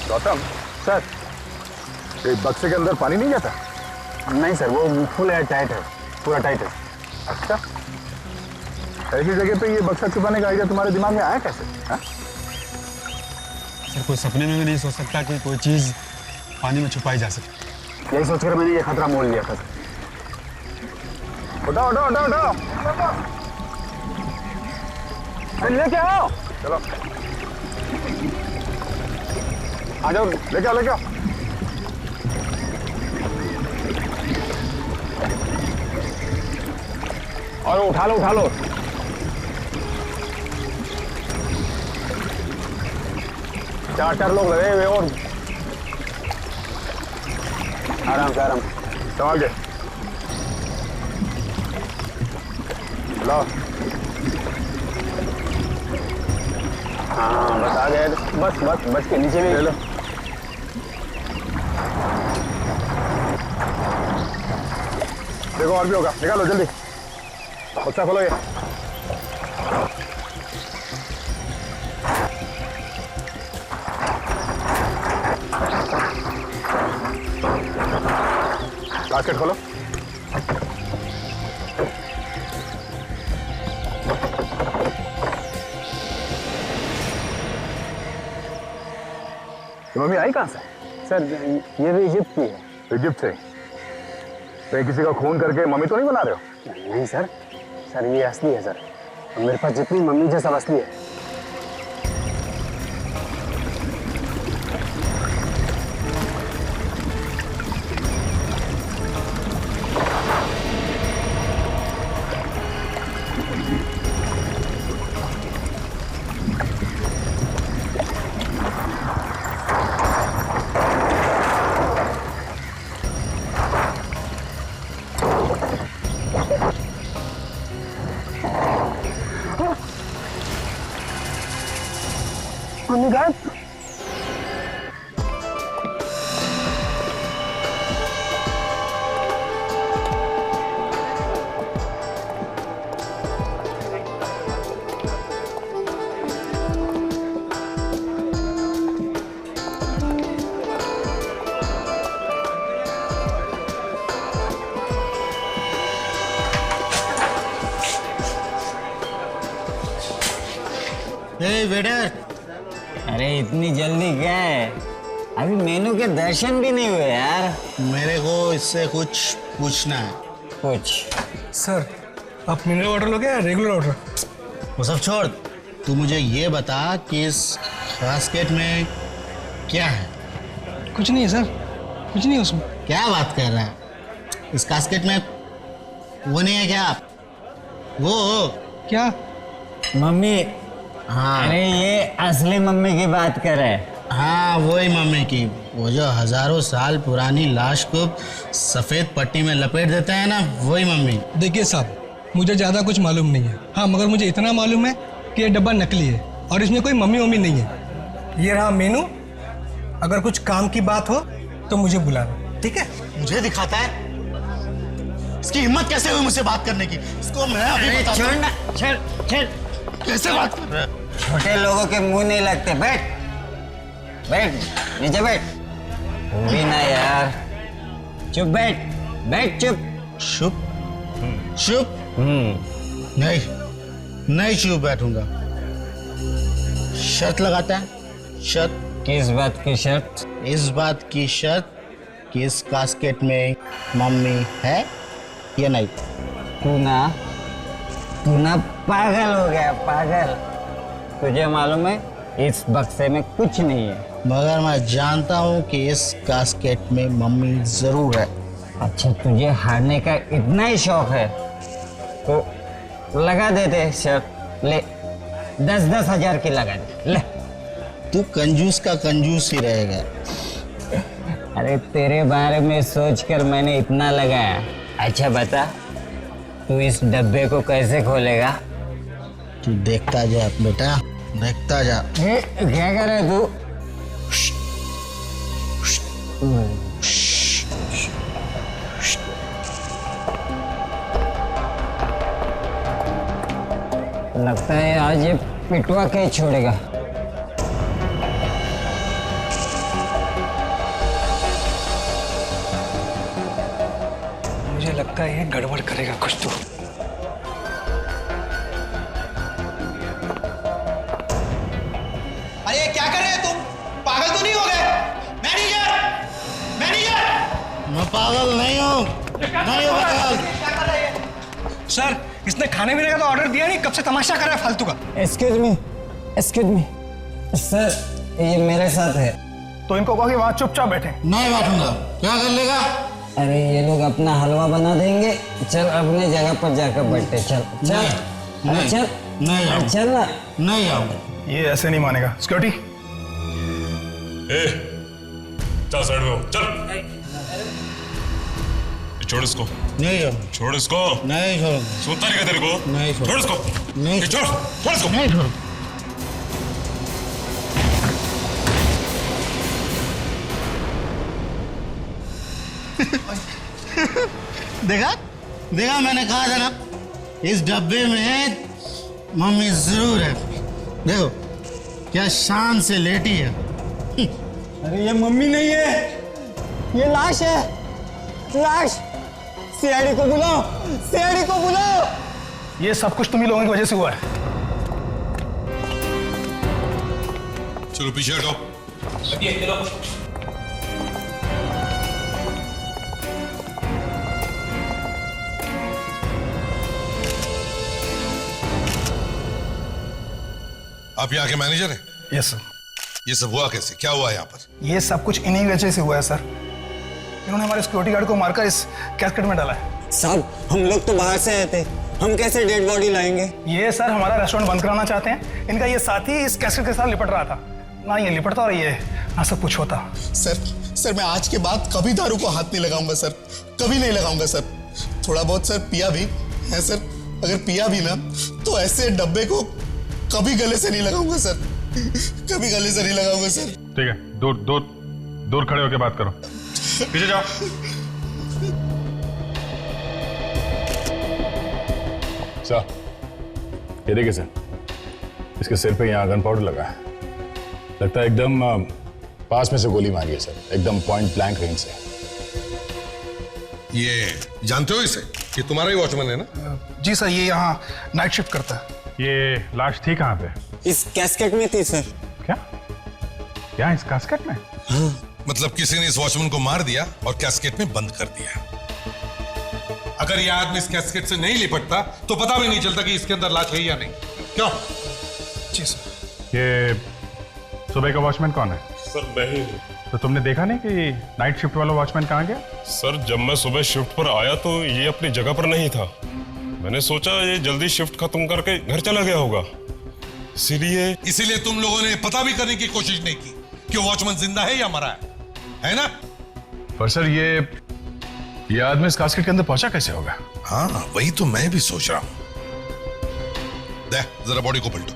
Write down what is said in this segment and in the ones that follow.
Gautam sir. एक बक्से के अंदर पानी नहीं जाता? नहीं सर, वो फुल एयर टाइट है, पूरा टाइट है। अच्छा, ऐसी जगह पे ये बक्सा छुपाने का आइडिया तुम्हारे दिमाग में आया कैसे? हा? सर कोई सपने में भी नहीं सोच सकता कि कोई चीज पानी में छुपाई जा सके। यही सोचकर मैंने ये खतरा मोल लिया था। उठाओ उठाओ उठाओ उठाओ, लेके आओ। चलो आ जाओ, लेके आओ लेके आओ। और उठा लो उठा लो। चार लोग लगे हुए और आराम से आराम। संभाल के लो। हाँ बस आ गए, बस बस बच के नीचे भी ले लो। देखो और भी होगा, निकालो जल्दी। बक्सा खोलो ये। बास्केट खोलो। तो मम्मी आई कहाँ से? सर, ये भी इजिप्ट की है। इजिप्ट से? कहीं किसी का खून करके मम्मी तो नहीं बना रहे हो? नहीं सर, सर ये असली है सर। मेरे पास जितनी मम्मी है सब असली है। मम्मी गायब। वेटर, अरे इतनी जल्दी क्या है? अभी मेनू के दर्शन भी नहीं हुए यार। मेरे को इससे कुछ पूछना है। कुछ? सर, आप मिनरल वाटर लोगे या रेगुलर वाटर? वो सब छोड़, तू मुझे ये बता कि इस बास्केट में क्या है? कुछ नहीं है सर, कुछ नहीं है उसमें। क्या बात कर रहा है? इस बास्केट में वो नहीं है क्या? वो क्या? मम्मी। हाँ, अरे ये असली मम्मी की बात कर रहे। हाँ वही मम्मी की, वो जो हजारों साल पुरानी लाश को सफेद पट्टी में लपेट देता है ना, वही मम्मी। देखिए साहब, मुझे ज़्यादा कुछ मालूम नहीं है। हाँ, मगर मुझे इतना मालूम है कि ये डब्बा नकली है और इसमें कोई मम्मी वम्मी नहीं है। ये रहा मेनू, अगर कुछ काम की बात हो तो मुझे बुलाना, ठीक है? मुझे दिखाता है? इसकी हिम्मत कैसे हुई मुझसे बात करने की? इसको मैं अभी बताता हूँ। छोड़ ना, छोड़। कैसे बात कर रहा है? छोटे लोगों के मुंह नहीं लगते। बैठ बैठ, नीचे बैठ। तू भी ना यार, चुप बैठ, बैठ चुप। चुप? चुप? नहीं चुप बैठूंगा। शर्त लगाता है? शर्त? किस बात की शर्त? इस बात की शर्त कि इस कास्केट में मम्मी है या नहीं। तू ना पागल हो गया, पागल। तुझे मालूम है इस बक्से में कुछ नहीं है। मगर मैं जानता हूँ कि इस कास्केट में मम्मी जरूर है। अच्छा, तुझे हारने का इतना ही शौक है तो लगा देते शर्त। ले 10-10 हजार की लगा दे, ले। तू कंजूस का कंजूस ही रहेगा। अरे तेरे बारे में सोचकर मैंने इतना लगाया। अच्छा बता, तू इस डब्बे को कैसे खोलेगा? तू देखता जा बेटा, देखता जा। क्या कर रहे तू? लगता है आज ये पिटवा के छोड़ेगा। लगता है ये गड़बड़ करेगा कुछ तो। अरे क्या कर रहे हैं तुम? पागल तो नहीं हो गए? Manager, manager! मैं पागल नहीं हूँ, नहीं हूँ पागल। क्या कर रहे हैं? सर, इसने खाने पीने का तो ऑर्डर दिया नहीं, कब से तमाशा कर रहा है फालतू का। एक्सक्यूज मी सर, ये मेरे साथ है। तो इनको कहो कि वहाँ चुपचाप बैठे। नहीं बैठूंगा। क्या कर लेगा? अरे ये लोग अपना हलवा बना देंगे। चल अपने जगह पर जाकर बैठे। चल चल नहीं, चल नहीं आऊंगा। चल ना। नहीं आऊंगा। ये ऐसे नहीं मानेगा। सिक्योरिटी, चल साइड में हो, चल। छोड़ इसको, नहीं आऊंगा। छोड़ इसको। नहीं छोड़ूंगा। सुनता नहीं क्या तेरे को? नहीं छोड़। छोड़ इसको। नहीं छोड़ इसको। नहीं छोड़ूंगा। देखा देखा, मैंने कहा था ना, इस डब्बे में मम्मी जरूर है। देखो क्या शान से लेटी है। अरे ये मम्मी नहीं है, ये लाश है, लाश। सीआईडी को बुलाओ, सीआईडी को बुलाओ। ये सब कुछ तुम ही लोगों की वजह से हुआ है। चलो पीछे हटो। आप यहाँ के मैनेजर हैं? Yes sir. ये सब हुआ कैसे? क्या हुआ यहाँ पर? ये सब कुछ इन्हीं की वजह से हुआ है सर। इन्होंने हमारे सिक्योरिटी गार्ड को मारकर इस कैस्केट में डाला है। साहब, हम लोग तो बाहर से आए थे, हम कैसे डेड बॉडी लाएंगे? ये सर हमारा रेस्टोरेंट बंद कराना चाहते हैं। इनका ये साथी इस कैसेट के साथ लिपट रहा था। ना ये लिपटता और ये ना सब कुछ होता। सर मैं आज के बाद कभी दारू को हाथ नहीं लगाऊंगा सर, कभी नहीं लगाऊंगा सर। थोड़ा बहुत सर पिया भी है सर, अगर पिया भी ना तो ऐसे डब्बे को कभी गले से नहीं लगाऊंगा सर, कभी गले से नहीं लगाऊंगा सर। ठीक है, दूर दूर दूर खड़े होकर बात करो। पीछे जाओ। सर, ये देखिए सर, इसके सिर पे यहाँ गन पाउडर लगा है। लगता है एकदम पास में से गोली मारी है सर, एकदम पॉइंट ब्लैंक रेंज से। ये जानते हो इसे? ये तुम्हारा ही वॉचमैन है ना? जी सर, ये यहाँ नाइट शिफ्ट करता है। ये लाश थी कहाँ पे? इस कैस्केट में थी सर। क्या? क्या इस कैस्केट में? मतलब किसी ने इस वॉचमैन को मार दिया और कैस्केट में बंद कर दिया। अगर ये आदमी इस कैस्केट से नहीं लिपटता तो पता भी नहीं चलता कि इसके अंदर लाश है या नहीं। क्यों? जी सर। ये सुबह का वॉचमैन कौन है? सर मैं ही हूँ। तो तुमने देखा नहीं कि नाइट शिफ्ट वाला वॉचमैन कहाँ गया? सर जब मैं सुबह शिफ्ट पर आया तो ये अपनी जगह पर नहीं था। मैंने सोचा ये जल्दी शिफ्ट खत्म करके घर चला गया होगा, इसीलिए तुम लोगों ने पता भी करने की कोशिश नहीं की कि वॉचमैन जिंदा है या मरा है ना? पर सर ये आदमी इस कास्केट के अंदर पहुंचा कैसे होगा? हाँ, वही तो मैं भी सोच रहा हूं। दे जरा बॉडी को पलटो।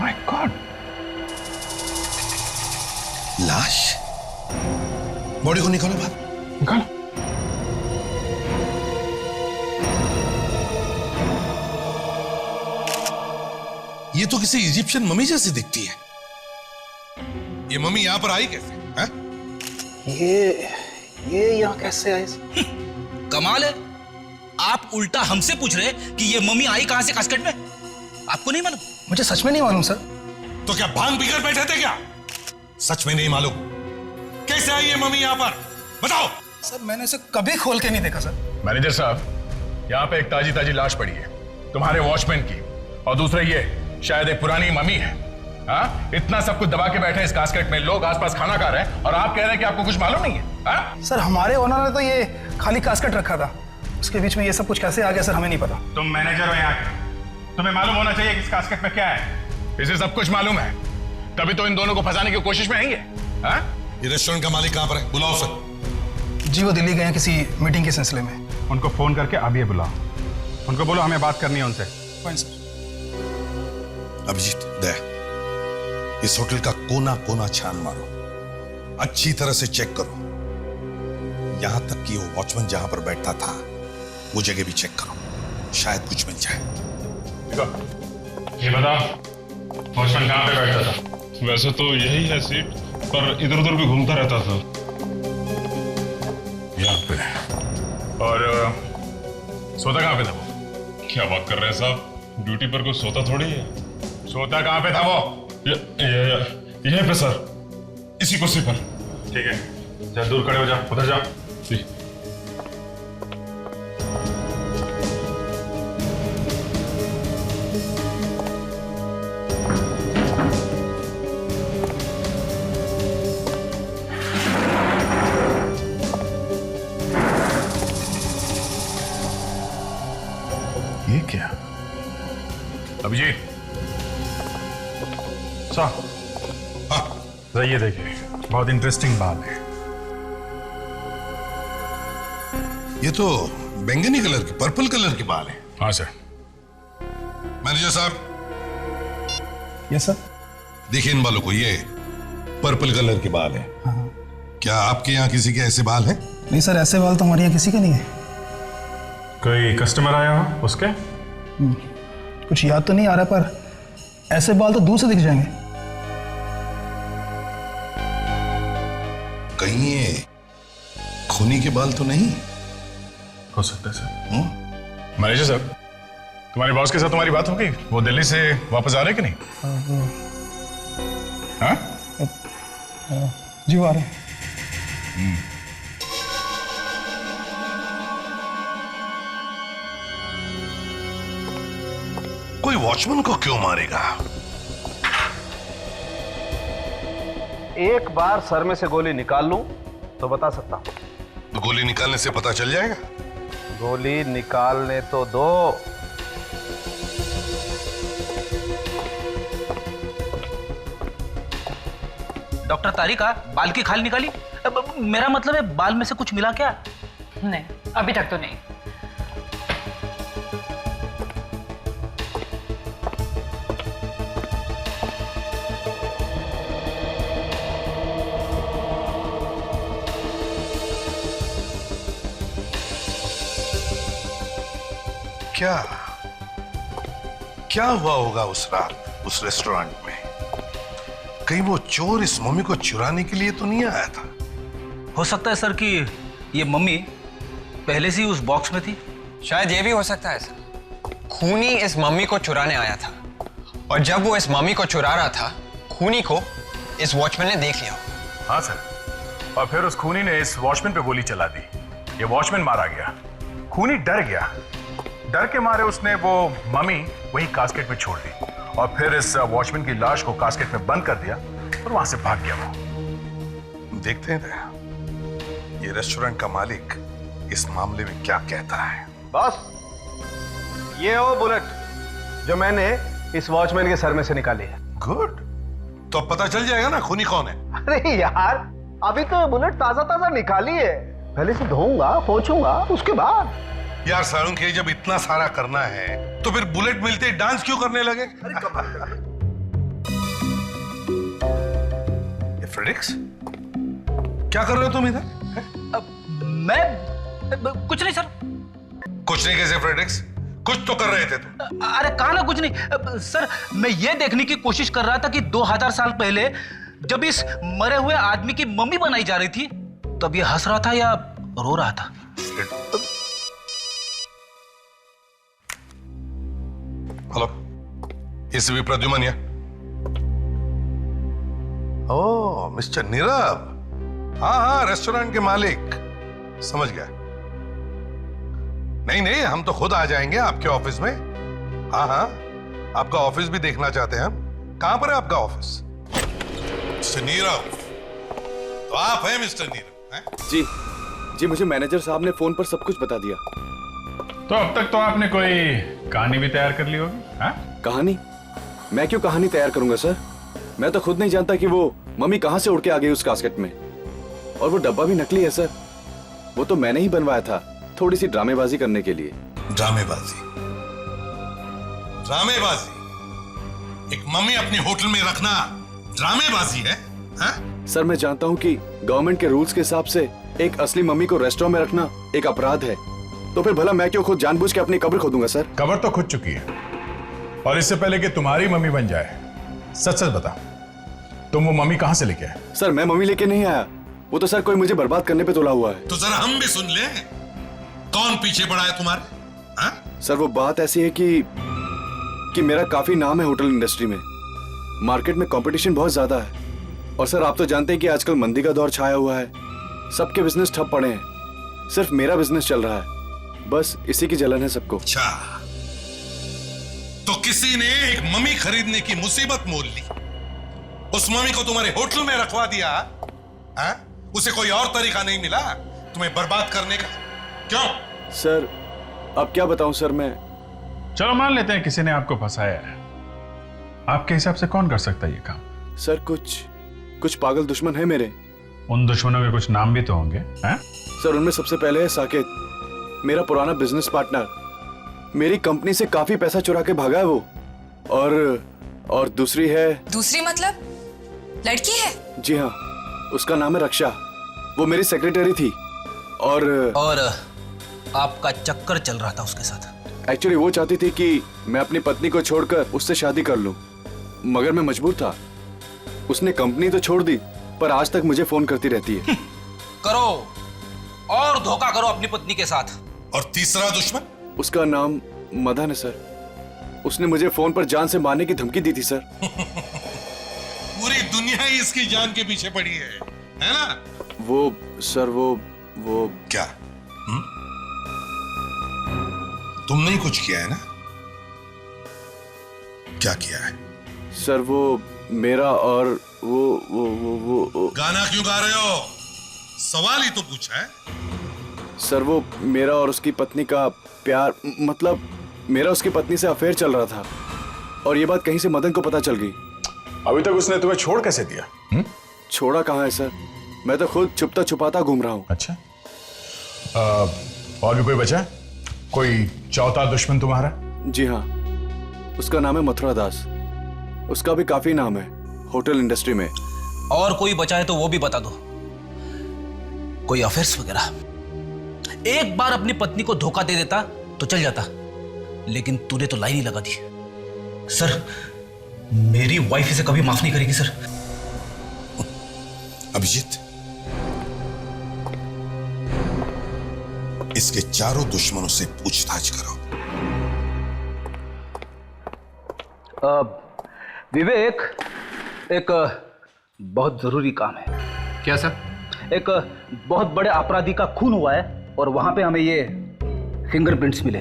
माय गॉड, लाश। बॉडी को निकालो बाहर। निकालो। ये तो किसी इजिप्शियन मम्मी जैसी दिखती है। ये मम्मी यहां पर आई कैसे? है? ये यहाँ कैसे आई? कमाल है, आप उल्टा हमसे पूछ रहे कि ये मम्मी आई कहां से कास्केट में? आपको नहीं मालूम? मुझे सच में नहीं मालूम सर। तो क्या भांग पीकर बैठे थे क्या? सच में नहीं मालूम? कैसे आई ये मम्मी यहां पर? बताओ। सर मैंने इसे कभी खोल के नहीं देखा सर। मैनेजर साहब, यहाँ पे एक ताजी ताजी लाश पड़ी है तुम्हारे वॉचमैन की, और दूसरा ये शायद एक पुरानी मम्मी है। हाँ, इतना सब कुछ दबा के बैठे इस कास्केट में, लोग आसपास खाना खा रहे हैं और आप कह रहे हैं कि आपको कुछ मालूम नहीं है? हाँ? सर हमारे ओनर ने तो ये खाली कास्केट रखा था, उसके बीच में ये सब कुछ कैसे आ गया सर, हमें नहीं पता। तुम मैनेजर हो यहाँ के, तुम्हें मालूम होना चाहिए कि इस कास्केट में क्या है। इसे सब कुछ मालूम है, तभी तो इन दोनों को फंसाने की कोशिश में है ये। हाँ? ये रेस्टोरेंट का मालिक कहां पर है? बुलाओ सर। जी वो दिल्ली गए हैं किसी मीटिंग के सिलसिले में। उनको फोन करके अभी बुलाओ, उनको बोलो हमें बात करनी है उनसे। Fine sir. अभिजीत, दे इस होटल का कोना कोना छान मारो, अच्छी तरह से चेक करो, यहां तक कि वो वॉचमैन जहां पर बैठता था वो जगह भी चेक करो, शायद कुछ मिल जाए। ये बताओ, वॉचमैन कहां पे बैठता था? वैसे तो यही है सीट, पर इधर उधर भी घूमता रहता था। यहाँ पे। और सोता कहाँ पे था वो? क्या बात कर रहे हैं साहब, ड्यूटी पर कोई सोता थोड़ी है। सोता कहाँ पे था वो? यहीं पे सर, इसी कुर्सी पर। ठीक है, जरा दूर खड़े हो जा, उधर जा। जी। ये क्या? अभिजीत, साहब, हाँ, ये देखिए, बहुत इंटरेस्टिंग बात है। ये तो बैंगनी कलर की, पर्पल कलर की बाल है। हाँ सर। मैनेजर साहब। Yes sir. देखिए इन बालों को, ये पर्पल कलर के बाल है। क्या आपके यहाँ किसी के ऐसे बाल हैं? नहीं सर, ऐसे बाल तो हमारे यहाँ किसी के नहीं है। कोई कस्टमर आया हो उसके? कुछ याद तो नहीं आ रहा, पर ऐसे बाल तो दूर से दिख जाएंगे। कहीं ये खूनी के बाल तो नहीं हो सकता है सर। मैनेजर साहब, तुम्हारे बॉस के साथ तुम्हारी बात हो गई? वो दिल्ली से वापस आ रहे कि नहीं? हाँ? जी वो आ रहे हैं। कोई वॉचमैन को क्यों मारेगा? एक बार सर में से गोली निकाल लूं तो बता सकता हूं। तो गोली निकालने से पता चल जाएगा? गोली निकालने तो दो। डॉक्टर तारिका, बाल की खाल निकाली? मेरा मतलब है बाल में से कुछ मिला क्या? नहीं, अभी तक तो नहीं। क्या क्या हुआ होगा उस रात उस रेस्टोरेंट में? कहीं वो चोर इस मम्मी को चुराने के लिए तो नहीं आया था? हो सकता है सर कि ये मम्मी पहले से ही उस बॉक्स में थी। शायद ये भी हो सकता है सर, खूनी इस मम्मी को चुराने आया था, और जब वो इस मम्मी को चुरा रहा था, खूनी को इस वॉचमैन ने देख लिया। हाँ सर, और फिर उस खूनी ने इस वॉचमैन पे गोली चला दी। ये वॉचमैन मारा गया, खूनी डर गया, डर के मारे उसने वो मम्मी वही कास्केट में छोड़ दी, और फिर इस वॉचमैन की लाश को कास्केट में बंद कर दिया और वहां से भाग गया वो। देखते हैं ये रेस्टोरेंट का मालिक इस मामले में क्या कहता है। बॉस, ये हो बुलेट जो मैंने इस वॉचमैन के सर में से निकाली है। गुड, तो अब पता चल जाएगा ना खूनी कौन है। अरे यार, अभी तो बुलेट ताजा ताजा निकाली है, पहले से धोऊंगा, पोंछूंगा, उसके बाद। यार सारुण, के जब इतना सारा करना है तो फिर बुलेट मिलते ही डांस क्यों करने लगे? ये फ्रेडिक्स, क्या कर रहे हो तुम इधर? मैं कुछ नहीं सर। कुछ नहीं कैसे फ्रेडिक्स? कुछ तो कर रहे थे तुम। अरे कहा ना कुछ नहीं सर, मैं ये देखने की कोशिश कर रहा था कि 2000 साल पहले जब इस मरे हुए आदमी की मम्मी बनाई जा रही थी, तब ये हंस रहा था या रो रहा था। हेलो, इस भी प्रद्युमन या? ओह मिस्टर नीरव, हाँ हाँ, रेस्टोरेंट के मालिक, समझ गया। नहीं नहीं, हम तो खुद आ जाएंगे आपके ऑफिस में। हाँ हाँ, आपका ऑफिस भी देखना चाहते हैं हम। कहां पर है आपका ऑफिस? मिस्टर नीरव, तो आप हैं मिस्टर नीरव? हैं? जी जी, मुझे मैनेजर साहब ने फोन पर सब कुछ बता दिया। तो अब तक तो आपने कोई कहानी भी तैयार कर ली होगी? हाँ? कहानी? मैं क्यों कहानी तैयार करूंगा सर? मैं तो खुद नहीं जानता कि वो मम्मी कहां से उड़ के आ गई उस कास्केट में। और वो डब्बा भी नकली है सर, वो तो मैंने ही बनवाया था, थोड़ी सी ड्रामेबाजी करने के लिए। ड्रामेबाजी? ड्रामेबाजी? एक मम्मी अपने होटल में रखना ड्रामेबाजी है? हाँ? सर मैं जानता हूँ कि गवर्नमेंट के रूल्स के हिसाब से एक असली मम्मी को रेस्टोरेंट में रखना एक अपराध है, तो फिर भला मैं क्यों खुद जानबूझ के अपनी कब्र खोदूंगा सर? कब्र तो खुद चुकी है, और इससे पहले कि तुम्हारी मम्मी बन जाए, सच सच बता, तुम वो मम्मी कहां से लेके आए? सर मैं मम्मी लेके नहीं आया, वो तो सर कोई मुझे बर्बाद करने पे तुला हुआ है। तो जरा हम भी सुन ले, कौन पीछे पड़ा है तुम्हारे? हाँ? सर वो बात ऐसी है कि मेरा काफी नाम है होटल इंडस्ट्री में, मार्केट में कंपटीशन बहुत ज्यादा है, और सर आप तो जानते हैं कि आजकल मंदी का दौर छाया हुआ है, सबके बिजनेस ठप पड़े हैं, सिर्फ मेरा बिजनेस चल रहा है, बस इसी की जलन है सबको। अच्छा, तो किसी ने एक मम्मी खरीदने की मुसीबत मोल ली, उस मम्मी को तुम्हारे होटल में रखवा दिया, हाँ? उसे कोई और तरीका नहीं मिला तुम्हें बर्बाद करने का? क्यों? सर अब क्या बताऊं सर मैं। चलो मान लेते हैं किसी ने आपको फंसाया है, आपके हिसाब से कौन कर सकता है ये काम? सर कुछ पागल दुश्मन है मेरे। उन दुश्मनों के कुछ नाम भी तो होंगे, हैं? सर उनमें सबसे पहले है साकेत, मेरा पुराना बिजनेस पार्टनर, मेरी कंपनी से काफी पैसा चुरा के भागा है वो, और दूसरी है। दूसरी मतलब लड़की है? जी हाँ, उसका नाम है रक्षा, वो मेरी सेक्रेटरी थी, और आपका चक्कर चल रहा था उसके साथ। एक्चुअली वो चाहती थी कि मैं अपनी पत्नी को छोड़कर उससे शादी कर लूं, मगर मैं मजबूर था। उसने कंपनी तो छोड़ दी, पर आज तक मुझे फोन करती रहती है। करो और धोखा करो अपनी पत्नी के साथ। और तीसरा दुश्मन? उसका नाम मदन है सर, उसने मुझे फोन पर जान से मारने की धमकी दी थी सर। पूरी दुनिया ही इसकी जान के पीछे पड़ी है ना? वो सर वो क्या? तुमने ही कुछ किया है ना? क्या किया है? सर वो मेरा और वो गाना क्यों गा रहे हो? सवाल ही तो पूछा है। सर वो मेरा और उसकी पत्नी का प्यार, मतलब मेरा उसकी पत्नी से अफेयर चल रहा था, और ये बात कहीं से मदन को पता चल गई। अभी तक उसने तुम्हें छोड़ कैसे दिया? छोड़ा कहाँ है सर, मैं तो खुद छुपता छुपाता घूम रहा हूँ। अच्छा, और भी कोई बचा? कोई चौथा दुश्मन तुम्हारा? जी हाँ, उसका नाम है मथुरा दास, उसका भी काफी नाम है होटल इंडस्ट्री में। और कोई बचा है तो वो भी बता दो, कोई अफेयर्स वगैरह? एक बार अपनी पत्नी को धोखा दे देता तो चल जाता, लेकिन तूने तो लाइन ही लगा दी। सर मेरी वाइफ इसे कभी माफ नहीं करेगी सर। अभिजीत, इसके चारों दुश्मनों से पूछताछ करो। विवेक, एक बहुत जरूरी काम है। क्या सर? एक बहुत बड़े अपराधी का खून हुआ है और वहां पे हमें ये फिंगरप्रिंट्स मिले।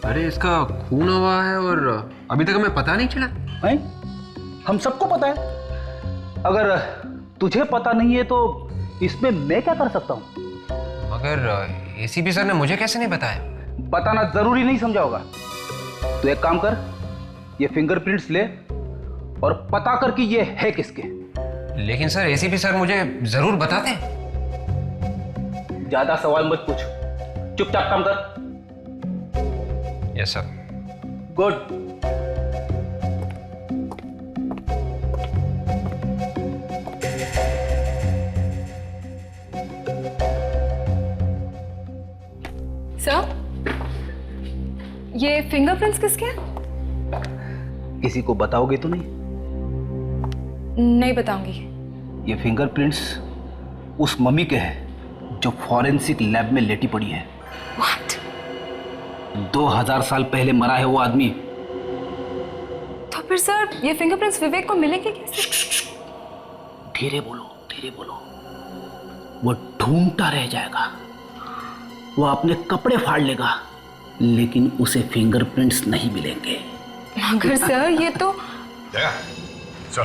अरे इसका खून हुआ है और अभी तक हमें पता नहीं चला? नहीं, हम सबको पता है। अगर तुझे पता नहीं है तो इसमें मैं क्या कर सकता हूं? मगर एसीपी सर ने मुझे कैसे नहीं बताया? बताना जरूरी नहीं समझा होगा। तो एक काम कर, ये फिंगरप्रिंट्स ले और पता कर कि ये है किसके। लेकिन सर एसीपी सर मुझे जरूर बताते। ज्यादा सवाल मत पूछ, चुपचाप काम कर। Yes sir. गुड। सर, ये फिंगरप्रिंट्स किसके हैं? किसी को बताओगे तो नहीं? नहीं बताऊंगी। ये फिंगरप्रिंट्स उस मम्मी के हैं जो फॉरेंसिक लैब में लेटी पड़ी है। What? 2000 साल पहले मरा है वो आदमी। तो फिर सर ये फिंगरप्रिंट्स विवेक को मिलेंगे कैसे? धीरे बोलो, धीरे बोलो। वो ढूंढता रह जाएगा, वो अपने कपड़े फाड़ लेगा, लेकिन उसे फिंगरप्रिंट्स नहीं मिलेंगे। मगर सर ये तो सर,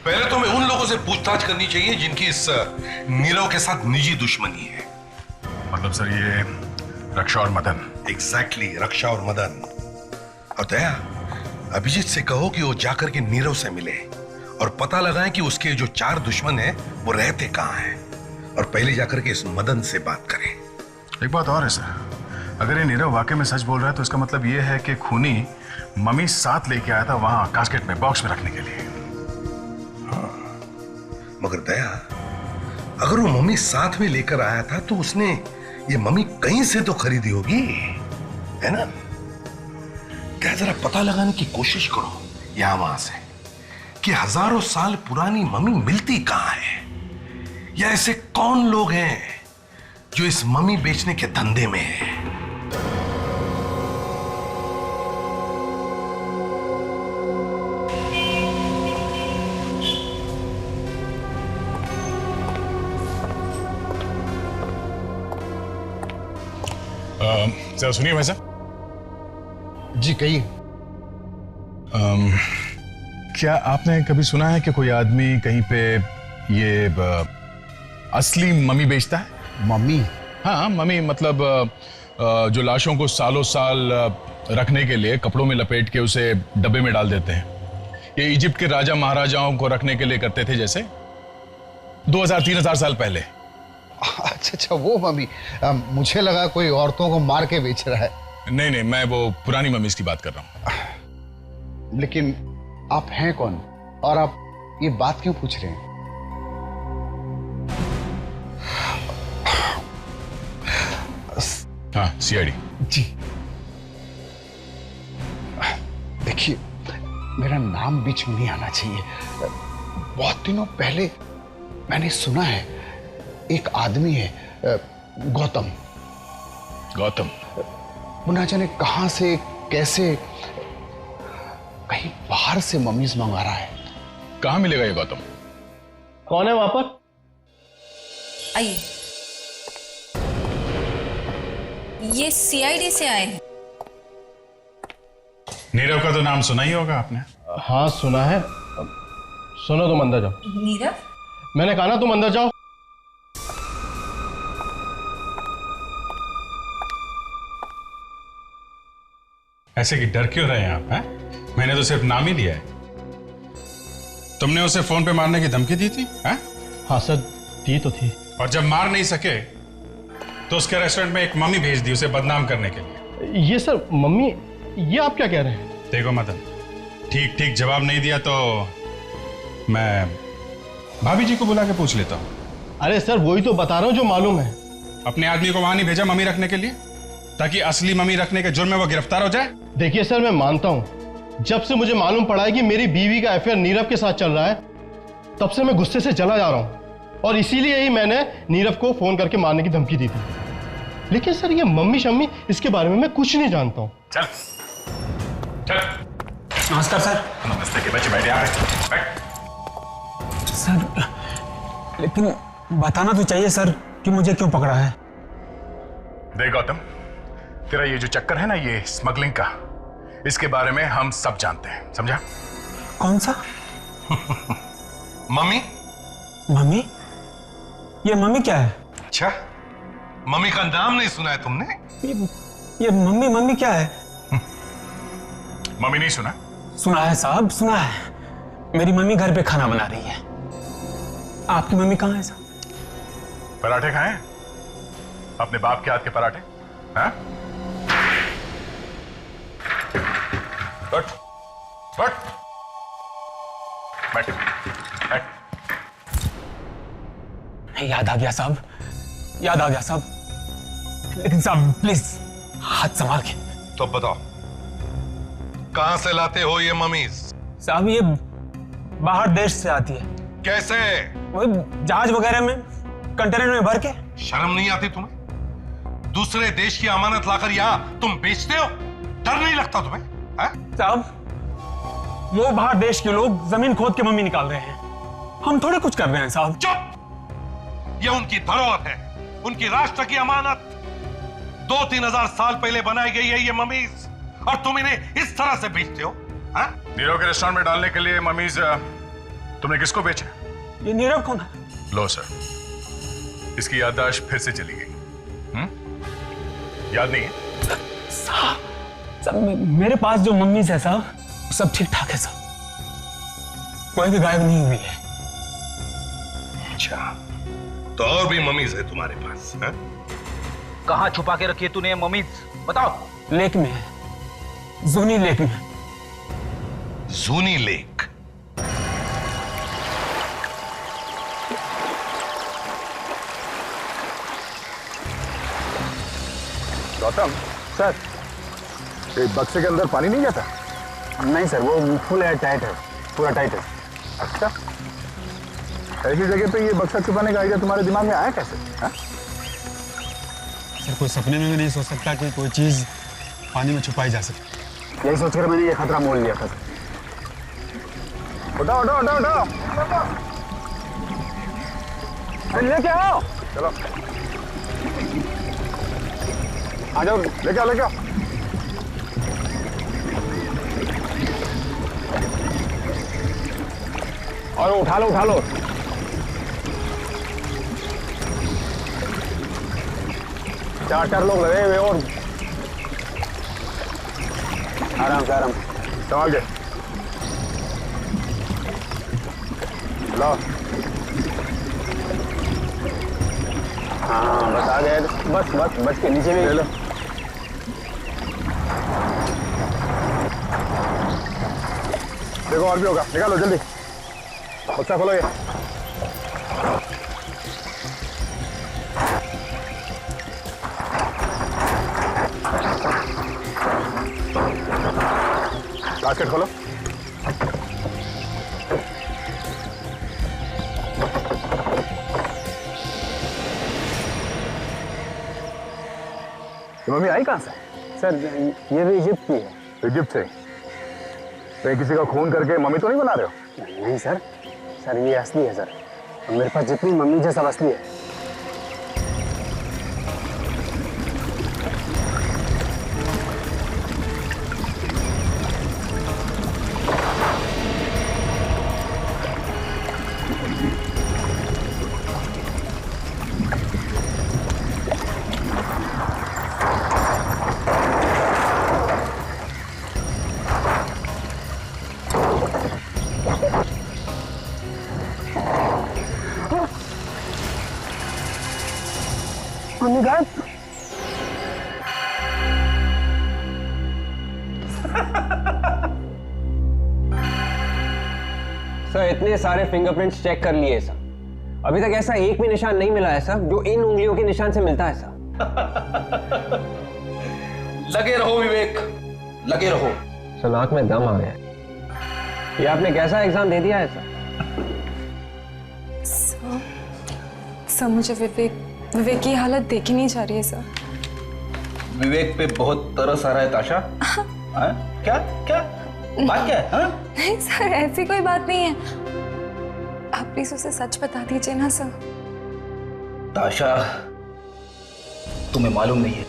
पहले तो हमें उन लोगों से पूछताछ करनी चाहिए जिनकी इस नीरव के साथ निजी दुश्मनी है। मतलब सर ये रक्षा और मदन? एग्जैक्टली, रक्षा और मदन। और दया, अभिजीत से कहो कि वो जाकर के नीरव से मिले और पता लगाएं कि उसके जो 4 दुश्मन हैं वो रहते कहाँ हैं, और पहले जाकर के इस मदन से बात करें। एक बात और है सर, अगर ये नीरव वाकई में सच बोल रहा है तो इसका मतलब ये है कि खूनी मम्मी साथ लेके आया था वहां कास्केट में, बॉक्स में रखने के लिए। हाँ, मगर दया, अगर वो मम्मी साथ में लेकर आया था तो उसने ये मम्मी कहीं से तो खरीदी होगी, है ना? क्या जरा पता लगाने की कोशिश करो यहां वहां से। कि हजारों साल पुरानी मम्मी मिलती कहां है, या ऐसे कौन लोग हैं जो इस मम्मी बेचने के धंधे में हैं? जरा सुनिए भाई साहब। जी कहिए। क्या आपने कभी सुना है कि कोई आदमी कहीं पे ये असली मम्मी बेचता है? मम्मी? हाँ, मम्मी मतलब जो लाशों को सालों साल रखने के लिए कपड़ों में लपेट के उसे डब्बे में डाल देते हैं। ये इजिप्ट के राजा महाराजाओं को रखने के लिए करते थे, जैसे 2000-3000 साल पहले। अच्छा अच्छा, वो मम्मी। मुझे लगा कोई औरतों को मार के बेच रहा है। नहीं नहीं, मैं वो पुरानी मम्मीज की बात कर रहा हूँ। लेकिन आप हैं कौन और आप ये बात क्यों पूछ रहे हैं? हाँ, सीआईडी। जी देखिए, मेरा नाम बीच में नहीं आना चाहिए। बहुत दिनों पहले मैंने सुना है एक आदमी है, गौतम। गौतम? वो ना जाने कहां से कैसे कहीं बाहर से मम्मीज मंगा रहा है। कहां मिलेगा ये गौतम? कौन है वहां पर? आइए, ये सीआईडी से आए हैं। नीरव का तो नाम सुना ही होगा आपने। हाँ सुना है। सुनो, तुम अंदर जाओ। नीरव? मैंने कहा ना तुम अंदर जाओ। ऐसे कि डर क्यों रहे हैं आप? हैं? मैंने तो सिर्फ नाम ही लिया है। तुमने उसे फोन पे मारने की धमकी दी थी? हैं? हाँ सर, दी तो थी। और जब मार नहीं सके तो उसके रेस्टोरेंट में एक मम्मी भेज दी उसे बदनाम करने के लिए। ये सर मम्मी, ये आप क्या कह रहे हैं? देखो मदन, ठीक ठीक जवाब नहीं दिया तो मैं भाभी जी को बुला के पूछ लेता हूँ। अरे सर, वही तो बता रहा हूँ जो मालूम है। अपने आदमी को वहां नहीं भेजा मम्मी रखने के लिए, ताकि असली मम्मी रखने के जुर्म में वो गिरफ्तार हो जाए? देखिए सर, मैं मानता हूं, जब से मुझे मालूम पड़ा है कि मेरी बीवी का अफेयर नीरव के साथ चल रहा है, तब से मैं गुस्से से जला जा रहा हूं, और इसीलिए ही मैंने नीरव को फोन करके मारने की धमकी दी थी। लेकिन सर, ये मम्मी शम्मी, इसके बारे में मैं कुछ नहीं जानता हूं। चल चल। नमस्कार सर। नमस्ते के बच्चे, बैठे। बैठ। सर, लेकिन बताना तो चाहिए सर कि मुझे क्यों पकड़ा है। देख गौतम, तेरा ये जो चक्कर है ना, ये स्मगलिंग का, इसके बारे में हम सब जानते हैं, समझा? कौन सा? मम्मी? मम्मी? ये मम्मी क्या है? अच्छा, मम्मी का नाम नहीं सुना है तुमने? ये मम्मी मम्मी क्या है? मम्मी नहीं सुना? सुना है साहब, सुना है। मेरी मम्मी घर पे खाना बना रही है। आपकी मम्मी कहाँ है साहब? पराठे खाएं? अपने बाप के हाथ के पराठे? हाँ? बैठ बैठ बैठ बैठ। याद आ गया साहब, याद आ गया साहब। लेकिन साहब प्लीज हाथ संभाल के। तो बताओ, कहां से लाते हो ये मम्मीज? साहब ये बाहर देश से आती है। कैसे? वही जहाज वगैरह में, कंटेनर में भर के। शर्म नहीं आती तुम्हें? दूसरे देश की अमानत लाकर यहाँ तुम बेचते हो? डर नहीं लगता तुम्हें? साहब वो बाहर देश के लोग जमीन खोद के मम्मी निकाल रहे हैं, हम थोड़े कुछ कर रहे हैं साहब। चुप! ये उनकी धरोहर है, उनकी राष्ट्र की अमानत। 2-3 हजार साल पहले बनाई गई है ये मम्मीज, और तुम इन्हें इस तरह से बेचते हो? नीरव के रेस्टोरेंट में डालने के लिए मम्मीज तुमने किसको बेचा? ये नीरव कौन है? लो सर, इसकी याददाश्त फिर से चली गई। याद नहीं है? साहब मेरे पास जो मम्मीज है साहब, सब ठीक ठाक है साहब, कोई भी गायब नहीं हुई है। अच्छा, तो और भी मम्मीज है तुम्हारे पास? कहाँ छुपा के रखी है तूने मम्मीज, बताओ? लेक में है, जूनी लेक में। जूनी लेक? गौतम सर, एक बक्से के अंदर पानी नहीं जाता? नहीं सर, वो फुल एयर टाइट है, पूरा टाइट है। अच्छा, ऐसी जगह पे ये बक्सा छुपाने का आइडिया तुम्हारे दिमाग में आया कैसे? हाँ? सर कोई सपने में भी नहीं सोच सकता कि कोई चीज पानी में छुपाई जा सके। यही सोचकर मैंने ये खतरा मोल लिया था। उठाओ उठाओ उठाओ उठाओ, लेके आओ। चलो आ जाओ, लेके आओ लेके आओ। और उठा लो उठा लो। चार लोग लगे हुए और आराम से आराम संभाल के लो। हाँ बस आ गए, बस बस बच के नीचे भी ले लो। देखो और भी होगा, निकालो जल्दी, बच्चा खोलो ये। बास्केट खोलो। मम्मी आई कहाँ से? सर ये भी इजिप्ट की है। इजिप्ट से? तो किसी का खून करके मम्मी तो नहीं बना रहे हो? नहीं सर, सर ये असली है सर। और मेरे पास जितनी मम्मी जैसा असली है। मम्मी गायब। सर इतने सारे फिंगरप्रिंट्स चेक कर लिए सर, अभी तक ऐसा एक भी निशान नहीं मिला है सर जो इन उंगलियों के निशान से मिलता है सर। लगे रहो विवेक, लगे रहो। सर नाक में दम आ गया। ये आपने कैसा एग्जाम दे दिया है सर? सर मुझे विवेक की हालत देखी नहीं जा रही है सर। विवेक पे बहुत तरस आ रहा है ताशा। हाँ? क्या क्या बात क्या है? हाँ? नहीं सर ऐसी कोई बात नहीं है, आप प्लीज उसे सच बता दीजिए ना सर। ताशा तुम्हें मालूम नहीं है,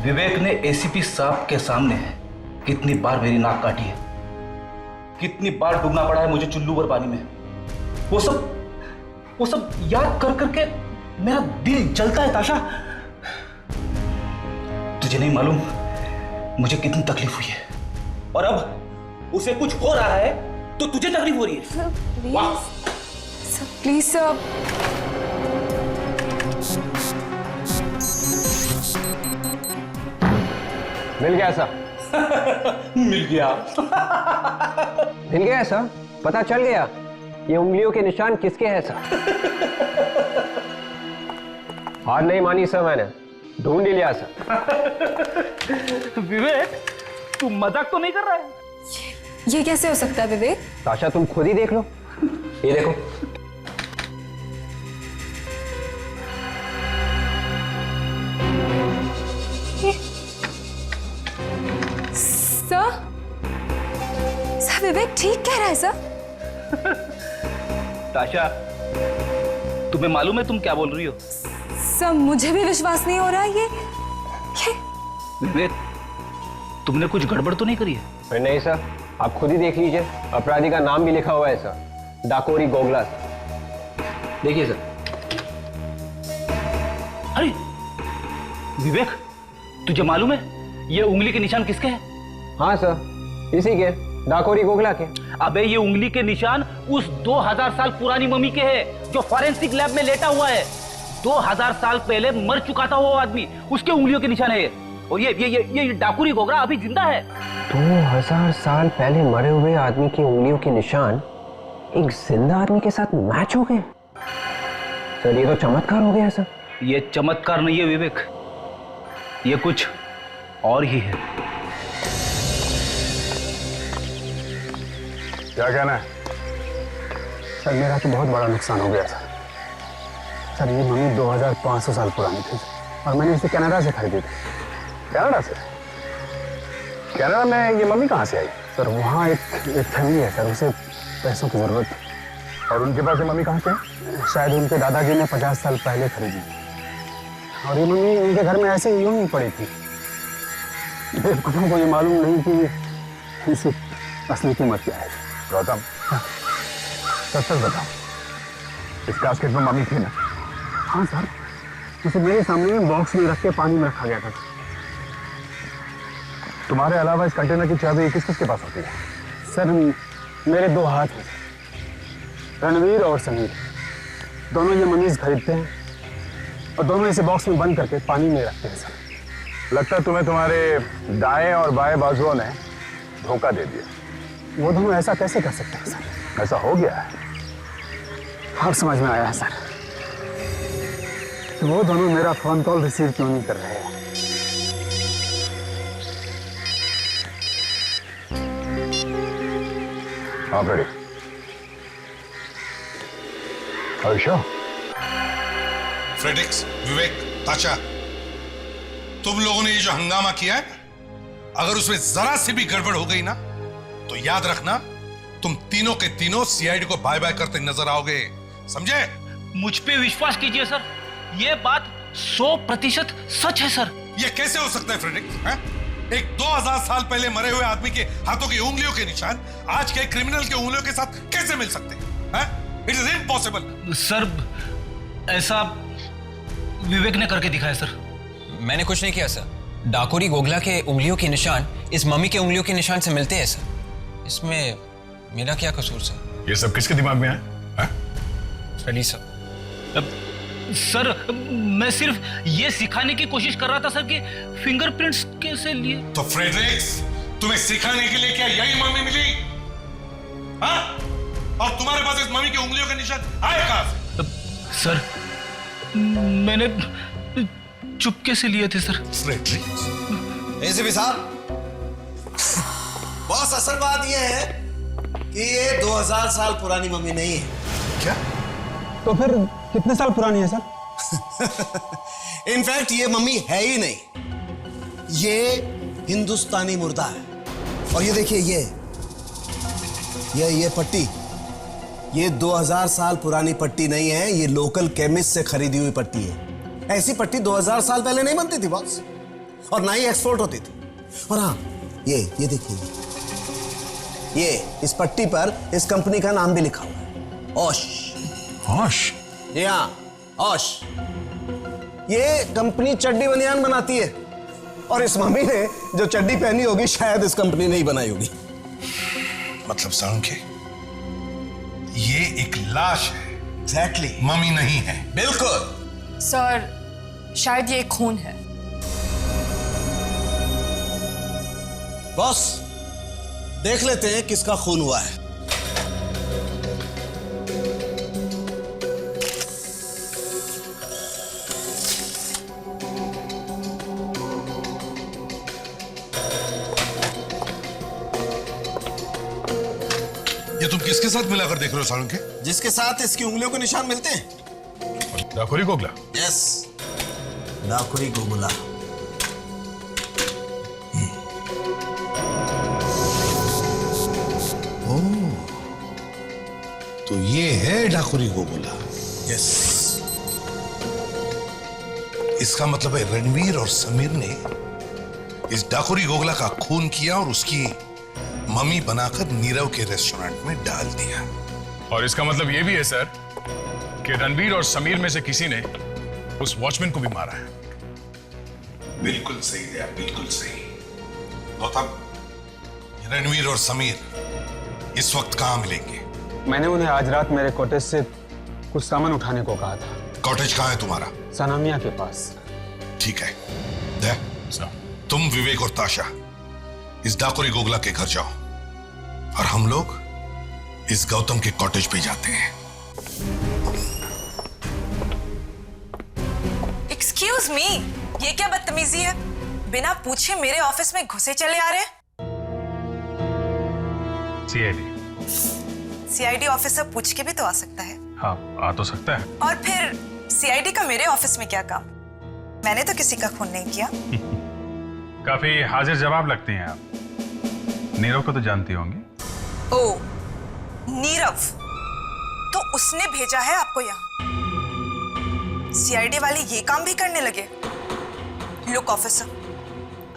विवेक ने एसीपी साहब के सामने कितनी बार मेरी नाक काटी है, कितनी बार डूबना पड़ा है मुझे चुल्लू भर पानी में। वो सब याद कर करके मेरा दिल जलता है ताशा। तुझे नहीं मालूम मुझे कितनी तकलीफ हुई है, और अब उसे कुछ हो रहा है तो तुझे तकलीफ हो रही है। Sir please sir. मिल गया सर। मिल गया। मिल गया सर, पता चल गया ये उंगलियों के निशान किसके हैं सर। हार नहीं मानी सर, मैंने ढूंढ ही लिया सर। विवेक तू मजाक तो नहीं कर रहा है? ये कैसे हो सकता है विवेक? ताशा तुम खुद ही देख लो, ये देखो। सर विवेक ठीक कह रहा है सर। ताशा तुम्हें मालूम है तुम क्या बोल रही हो? सर मुझे भी विश्वास नहीं हो रहा ये विवेक तुमने कुछ गड़बड़ तो नहीं करी है? नहीं सर, आप खुद ही देख लीजिए, अपराधी का नाम भी लिखा हुआ है सर, डाकोरी गोगला सर। देखिए सर। अरे विवेक तुझे मालूम है ये उंगली के निशान किसके हैं? हाँ सर इसी के, डाकोरी गोगला के। अबे ये उंगली के निशान उस 2000 साल पुरानी मम्मी के हैं जो फॉरेंसिक लैब में लेटा हुआ है। 2000 साल पहले मर चुका था वो आदमी, उसके उंगलियों के निशान है ये। और ये डाकुरी गोगरा अभी जिंदा है। 2000 साल पहले मरे हुए आदमी की उंगलियों के निशान एक जिंदा आदमी के साथ मैच हो गए। सर ये तो चमत्कार हो गया सर। ये चमत्कार नहीं है विवेक, ये कुछ और ही है। क्या कहना है? सर मेरा तो बहुत बड़ा नुकसान हो गया सर। सर ये मम्मी 2500 साल पुरानी थी और मैंने इसे कनाडा से खरीदी थी। कनाडा से? कनाडा में ये मम्मी कहाँ से आई? सर वहाँ एक फैमिली है सर, उसे पैसों की जरूरत थी। और उनके पास ये मम्मी कहाँ से है? शायद उनके दादाजी ने 50 साल पहले खरीदी और ये मम्मी उनके घर में ऐसे ही यूं ही पड़ी थी। बेवकूफों को ये मालूम नहीं कि इसकी असली कीमत क्या है। गौतम, सच सच बताओ, इस कास्केट में मम्मी थी ना? हाँ सर, उसे मेरे सामने बॉक्स में रख के पानी में रखा गया था। तुम्हारे अलावा इस कंटेनर की चाबी किस किस के पास होती है? सर मेरे 2 हाथ हैं, रणवीर और समीर। दोनों ये मनीज खरीदते हैं और दोनों इसे बॉक्स में बंद करके पानी में रखते हैं सर। लगता है तुम्हें तुम्हारे दाएं और बाएं बाजुओं ने धोखा दे दिया। वो दोनों ऐसा कैसे कर सकते हैं सर? ऐसा हो गया है। अब समझ में आया है सर, तो वो दोनों मेरा फोन कॉल रिसीव क्यों नहीं कर रहे हैं। हाँ रेडी। आयुषा, फ्रेडरिक्स, विवेक, ताशा, तुम लोगों ने ये जो हंगामा किया है, अगर उसमें जरा सी भी गड़बड़ हो गई ना तो याद रखना तुम तीनों के तीनों सीआईडी को बाय बाय करते नजर आओगे, समझे? मुझ पे विश्वास कीजिए सर, ये बात 100% सच है सर। ये कैसे हो सकता है फ्रेडरिक्स? एक 2000 साल पहले मरे हुए आदमी के हाथों की उंगलियों के निशान आज के क्रिमिनल के उंगलियों के साथ कैसे मिल सकते हैं? It is impossible. सर ऐसा विवेक ने करके दिखाया सर। मैंने कुछ नहीं किया सर। डाकुरी गोगला के उंगलियों के निशान इस मम्मी के उंगलियों के निशान से मिलते हैं सर। इसमें मेरा क्या कसूर सर? ये सब किसके दिमाग में है? Freddy sir. सर मैं सिर्फ ये सिखाने की कोशिश कर रहा था सर कि फिंगरप्रिंट्स कैसे लिए। तो फ्रेडरिक्स, तुम्हें सिखाने के लिए क्या यही मम्मी मिली? हाँ? और तुम्हारे पास इस मम्मी की उंगलियों के निशान आए कहां से? सर मैंने चुपके से लिए थे सर। फ्रेडरिक्स, एसीपी साहब, बॉस असल बात यह है कि ये 2000 साल पुरानी मम्मी नहीं है। क्या? तो फिर कितने साल पुरानी है सर? इनफैक्ट ये मम्मी है ही नहीं, ये हिंदुस्तानी मुर्दा है। और ये देखिए ये पट्टी, ये 2000 साल पुरानी पट्टी नहीं है, ये लोकल केमिस्ट से खरीदी हुई पट्टी है। ऐसी पट्टी 2000 साल पहले नहीं बनती थी बॉस, और ना ही एक्सपोर्ट होती थी। और हाँ, ये देखिए, ये इस पट्टी पर इस कंपनी का नाम भी लिखा हुआ है, ओश। ओश? जी हाँ, ओश। ये कंपनी चड्डी बनियान बनाती है, और इस मम्मी ने जो चड्डी पहनी होगी शायद इस कंपनी ने ही बनाई होगी। मतलब सांख्य, ये एक लाश है। एग्जैक्टली, मम्मी नहीं है। बिल्कुल सर, शायद ये खून है। बॉस, देख लेते हैं किसका खून हुआ है। ये तुम किसके साथ मिलाकर देख रहे हो सालुंके? जिसके साथ इसकी उंगलियों के निशान मिलते हैं। डाकुरी गोगला? यस, डाकुरी गोगला। तो ये है डाकुरी गोगला? यस। इसका मतलब है रणवीर और समीर ने इस डाकुरी गोगला का खून किया और उसकी मम्मी बनाकर नीरव के रेस्टोरेंट में डाल दिया। और इसका मतलब यह भी है सर कि रणवीर और समीर में से किसी ने उस वॉचमैन को भी मारा है। बिल्कुल सही है, बिल्कुल सही। गौतम, रणवीर और समीर इस वक्त कहां मिलेंगे? मैंने उन्हें आज रात मेरे कॉटेज से कुछ सामान उठाने को कहा था। कॉटेज कहां है तुम्हारा? सनामिया के पास। ठीक है, तुम विवेक और ताशा इस डाकुरी गोगला के घर जाओ और हम लोग इस गौतम के कॉटेज पे जाते हैं। एक्सक्यूज मी, ये क्या बदतमीजी है? बिना पूछे मेरे ऑफिस में घुसे चले आ रहे। सीआईडी। सीआईडी ऑफिसर पूछ के भी तो आ सकता है। हाँ, आ तो सकता है। और फिर सीआईडी का मेरे ऑफिस में क्या काम? मैंने तो किसी का खून नहीं किया। काफी हाजिर जवाब लगती हैं आप। नीरव को तो जानती होंगी। ओ, नीरव, तो उसने भेजा है आपको यहाँ। सीआईडी वाले ये काम भी करने लगे। लुक ऑफिसर,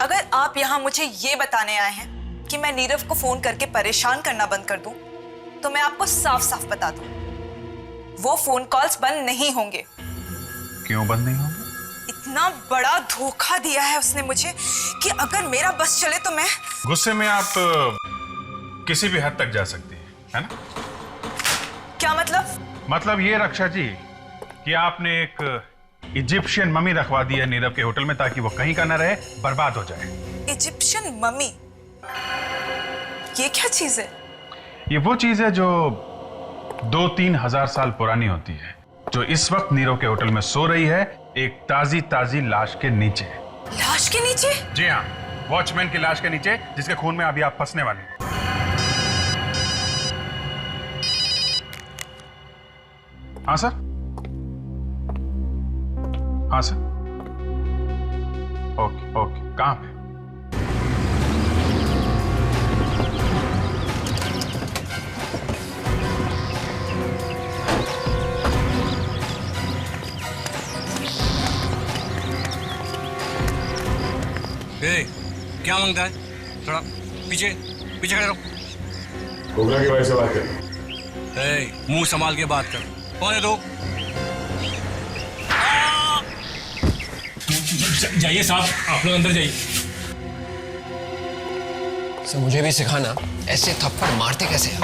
अगर आप यहाँ मुझे ये बताने आए हैं कि मैं नीरव को फोन करके परेशान करना बंद कर दूं, तो मैं आपको साफ साफ बता दूं, वो फोन कॉल्स बंद नहीं होंगे। क्यों बंद नहीं होंगे? इतना बड़ा धोखा दिया है उसने मुझे कि अगर मेरा बस चले तो मैं... गुस्से में आप किसी भी हद तक जा सकती है ना? क्या मतलब? मतलब ये रक्षा जी कि आपने एक इजिप्शियन मम्मी रखवा दी है नीरव के होटल में ताकि वो कहीं का ना रहे, बर्बाद हो जाए। Egyptian mummy? ये क्या चीज है? ये वो चीज है जो 2-3 हजार साल पुरानी होती है, जो इस वक्त नीरव के होटल में सो रही है, एक ताजी ताजी लाश के नीचे। लाश के नीचे? जी हाँ, वॉचमैन की लाश के नीचे, जिसके खून में अभी आप फंसने वाले हैं। हाँ सर, हाँ सर, ओके ओके, कहाँ पे? क्या मांगता है? थोड़ा पीछे पीछे खड़े रहो। कोबरा के भाई से बात कर। मुंह संभाल के बात कर। कौन है तो? जाइए साहब, आप लोग अंदर जाइए। सर मुझे भी सिखाना ऐसे थप्पड़ मारते कैसे हैं।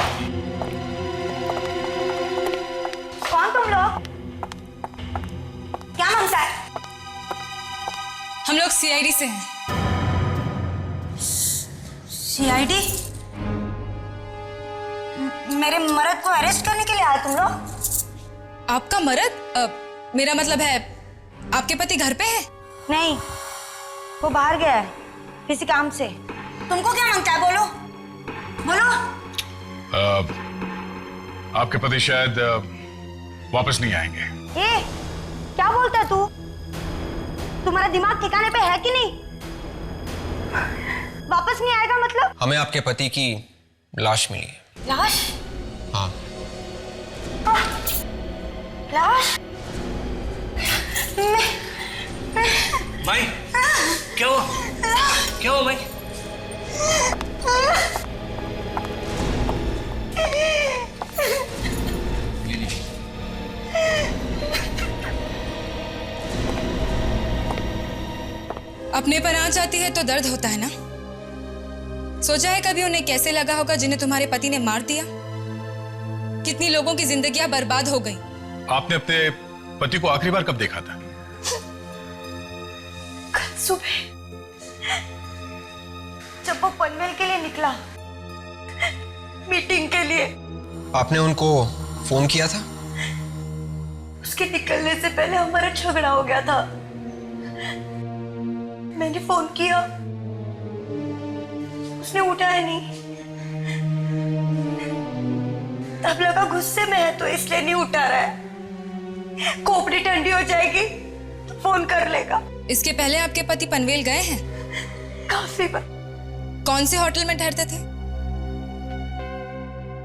कौन तुम लोग? क्या मांगता है? हम लोग सीआईडी से हैं। सीआईडी? मेरे मर्द को अरेस्ट करने के लिए आए तुम लोग? आपका मर्द? मेरा मतलब है आपके पति घर पे है? नहीं, वो बाहर गया है किसी काम से। तुमको क्या मांगता है? बोलो बोलो। आपके पति शायद वापस नहीं आएंगे। ए, क्या बोलता है तू? तुम्हारा दिमाग ठिकाने पे है कि नहीं? वापस नहीं आएगा मतलब? हमें आपके पति की लाश मिली है। लाश? हाँ। लाश? भाई क्या हुआ? क्या हुआ भाई? अपने पर आंच आती है तो दर्द होता है ना? सोचा है कभी उन्हें कैसे लगा होगा जिन्हें तुम्हारे पति ने मार दिया? कितनी लोगों की जिंदगियां बर्बाद हो गई। आपने अपने पति को आखिरी बार कब देखा था? कल सुबह जब वो पनवेल के लिए निकला, मीटिंग के लिए। आपने उनको फोन किया था? उसके निकलने से पहले हमारा झगड़ा हो गया था। मैंने फोन किया, उसने उठाया नहीं। तब लगा गुस्से में है तो इसलिए नहीं उठा रहा है। खोपड़ी ठंडी हो जाएगी तो फोन कर लेगा। इसके पहले आपके पति पनवेल गए हैं? काफी बार। कौन से होटल में ठहरते थे?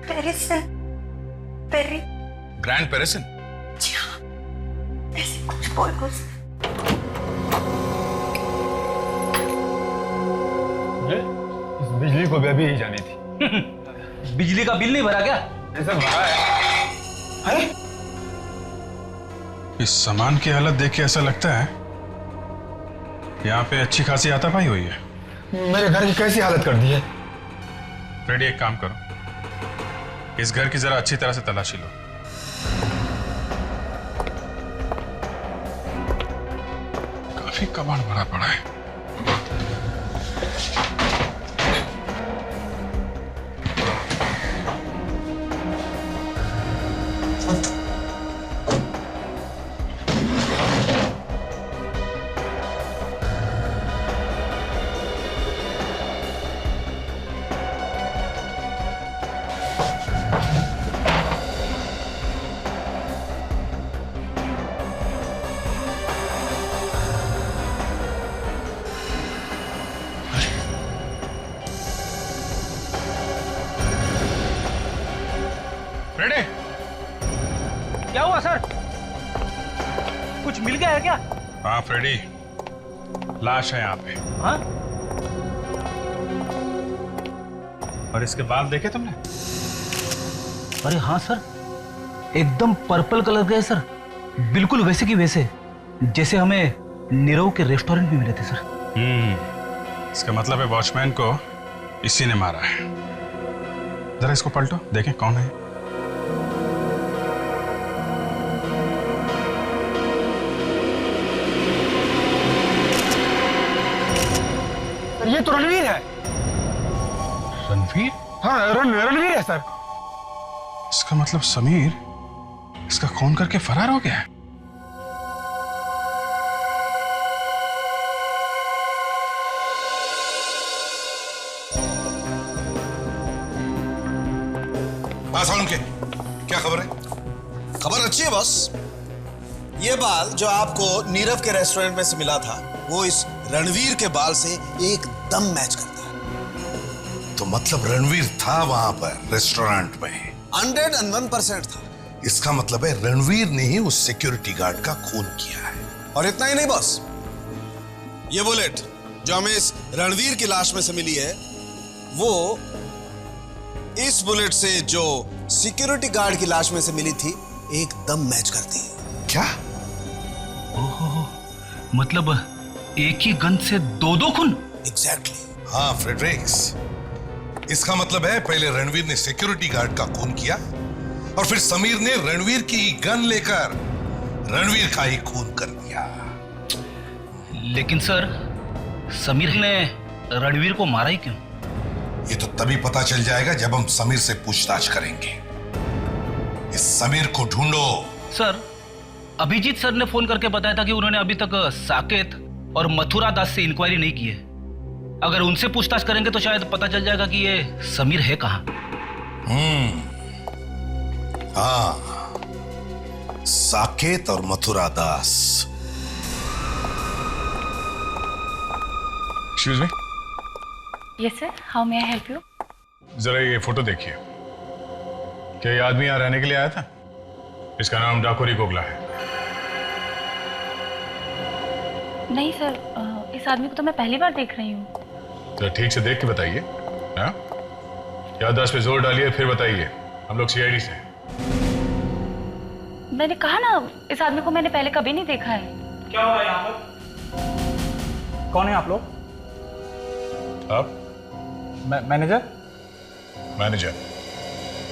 पेरिसन। पेरी। ग्रैंड पेरिसन? जी हाँ, ऐसे कुछ बोल कुछ। इस बिजली को भी अभी ही जानी थी। बिजली का बिल नहीं भरा क्या? ऐसा भरा है। इस सामान की हालत देख के ऐसा लगता है यहाँ पे अच्छी खासी हाथापाई हुई है। मेरे घर की कैसी हालत कर दी है? रेडी, एक काम करो, इस घर की जरा अच्छी तरह से तलाशी लो। काफी कबाड़ भरा पड़ा है। कुछ मिल गया है क्या? हाँ फ्रेडी, लाश है यहाँ पे। हाँ? और इसके बाल देखे तुमने? अरे हाँ सर, एकदम पर्पल कलर के है सर, बिल्कुल वैसे की वैसे जैसे हमें नीरव के रेस्टोरेंट में मिले थे सर। इसका मतलब है वॉचमैन को इसी ने मारा है। जरा इसको पलटो, देखें कौन है। ये तो रणवीर है। रणवीर? हाँ रणवीर है सर। इसका मतलब समीर इसका खून करके फरार हो गया है। उनके क्या खबर है? खबर अच्छी है बॉस। ये बाल जो आपको नीरव के रेस्टोरेंट में से मिला था वो इस रणवीर के बाल से एकदम मैच करता है। तो मतलब रणवीर था वहां पर रेस्टोरेंट में? 101% था। इसका मतलब है रणवीर ने ही उस सिक्योरिटी गार्ड का खून किया है। और इतना ही नहीं बॉस, ये बुलेट जो हमें इस रणवीर की लाश में से मिली है वो इस बुलेट से जो सिक्योरिटी गार्ड की लाश में से मिली थी एकदम मैच करती है। क्या? ओहो, मतलब एक ही गन से दो खून? एग्जैक्टली। हाँ फ्रेडरिक्स, इसका मतलब है पहले रणवीर ने सिक्योरिटी गार्ड का खून किया और फिर समीर ने रणवीर की गन लेकर रणवीर का ही खून कर दिया। लेकिन सर, समीर ने रणवीर को मारा ही क्यों? ये तो तभी पता चल जाएगा जब हम समीर से पूछताछ करेंगे। इस समीर को ढूंढो। सर, अभिजीत सर ने फोन करके बताया था कि उन्होंने अभी तक साकेत और मथुरा दास से इंक्वायरी नहीं की है। अगर उनसे पूछताछ करेंगे तो शायद पता चल जाएगा कि ये समीर है कहां। हाँ, साकेत और Mathura Das. Excuse me. Yes sir, how may I help you? जरा ये फोटो देखिए। क्या ये आदमी यहां रहने के लिए आया था? इसका नाम डाकोरी गोगला है। नहीं सर, इस आदमी को तो मैं पहली बार देख रही हूँ। जरा ठीक से देख के बताइए। हाँ? याददाश्त पे जोर डालिए फिर बताइए। हम लोग सीआईडी से हैं। मैंने कहा ना, इस आदमी को मैंने पहले कभी नहीं देखा है। क्या हुआ यहाँ पर? कौन है आप लोग? आप? मैनेजर? मैनेजर।